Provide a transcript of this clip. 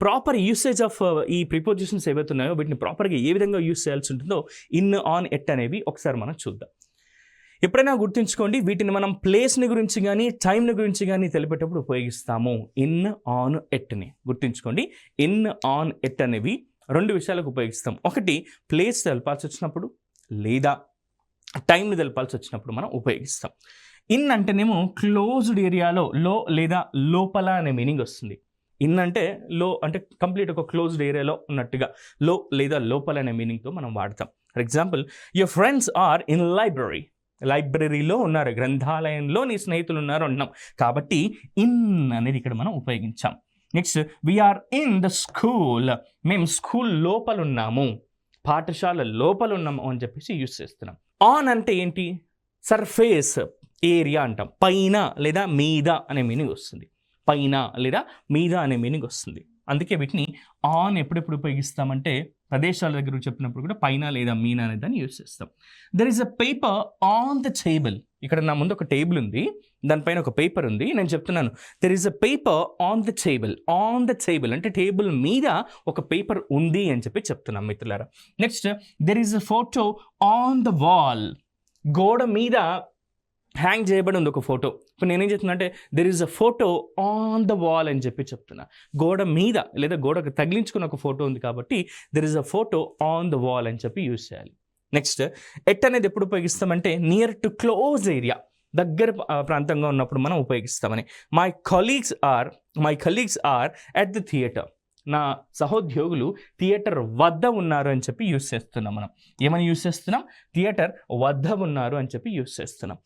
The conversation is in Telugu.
ప్రాపర్ యూసేజ్ ఆఫ్ ఈ ప్రిపోజిషన్స్ ఏవైతే ఉన్నాయో వీటిని ప్రాపర్గా ఏ విధంగా యూస్ చేయాల్సి ఉంటుందో ఇన్, ఆన్, ఎట్ అనేవి ఒకసారి మనం చూద్దాం. ఎప్పుడైనా గుర్తుంచుకోండి, వీటిని మనం ప్లేస్ని గురించి కానీ టైంని గురించి కానీ తెలిపేటప్పుడు ఉపయోగిస్తాము. ఇన్, ఆన్, ఎట్ని గుర్తుంచుకోండి. ఇన్, ఆన్, ఎట్ అనేవి 2 విషయాలకు ఉపయోగిస్తాం. ఒకటి ప్లేస్ తెలపాల్సి వచ్చినప్పుడు, లేదా టైంని తెలపాల్సి వచ్చినప్పుడు మనం ఉపయోగిస్తాం. ఇన్ అంటేనేమో క్లోజ్డ్ ఏరియాలో, లో లేదా లోపల అనే మీనింగ్ వస్తుంది. ఇన్ అంటే లో అంటే కంప్లీట్ ఒక క్లోజ్డ్ ఏరియాలో ఉన్నట్టుగా, లో లేదా లోపల అనే మీనింగ్తో మనం వాడతాం. For example, your friends are in library. లైబ్రరీలో ఉన్నారు, గ్రంథాలయంలో నీ స్నేహితులు ఉన్నారు అంటున్నాం. కాబట్టి ఇన్ అనేది ఇక్కడ మనం ఉపయోగించాం. Next, we are in the school. మేము స్కూల్ లోపల ఉన్నాము, పాఠశాల లోపల ఉన్నాము అని చెప్పేసి యూస్ చేస్తున్నాం. ఆన్ అంటే ఏంటి? సర్ఫేస్ ఏరియా అంటాం. పైన లేదా మీద అనే మీనింగ్ వస్తుంది. పైన లేదా మీద అనే మీనింగ్ వస్తుంది. అందుకే వీటిని ఆన్ ఎప్పుడెప్పుడు ఉపయోగిస్తామంటే ప్రదేశాల దగ్గర చెప్పినప్పుడు కూడా పైన లేదా మీన అనే దాన్ని యూజ్ చేస్తాం. There is a paper on the table. ఇక్కడ నా ముందు ఒక టేబుల్ ఉంది, దానిపైన ఒక పేపర్ ఉంది. నేను చెప్తున్నాను there is a paper on the table. On the table అంటే టేబుల్ మీద ఒక పేపర్ ఉంది అని చెప్పి చెప్తున్నాం మిత్రులారా. Next, there is a photo on the wall. గోడ మీద హ్యాంగ్ చేయబడి ఉంది ఒక ఫోటో. ఇప్పుడు నేనేం చెప్తున్నా అంటే there is a photo on the wall అని చెప్పి చెప్తున్నా. గోడ మీద లేదా గోడకు తగిలించుకున్న ఒక ఫోటో ఉంది కాబట్టి there is a photo on the wall అని చెప్పి యూజ్ చేయాలి. నెక్స్ట్, ఎట్ అనేది ఎప్పుడు ఉపయోగిస్తామంటే నియర్ టు క్లోజ్ ఏరియా, దగ్గర ప్రాంతంగా ఉన్నప్పుడు మనం ఉపయోగిస్తామని. My colleagues are at the theatre. నా సహోద్యోగులు థియేటర్ వద్ద ఉన్నారు అని చెప్పి యూస్ చేస్తున్నాం. మనం ఏమని యూస్ చేస్తున్నాం? థియేటర్ వద్ద ఉన్నారు అని చెప్పి యూస్ చేస్తున్నాం.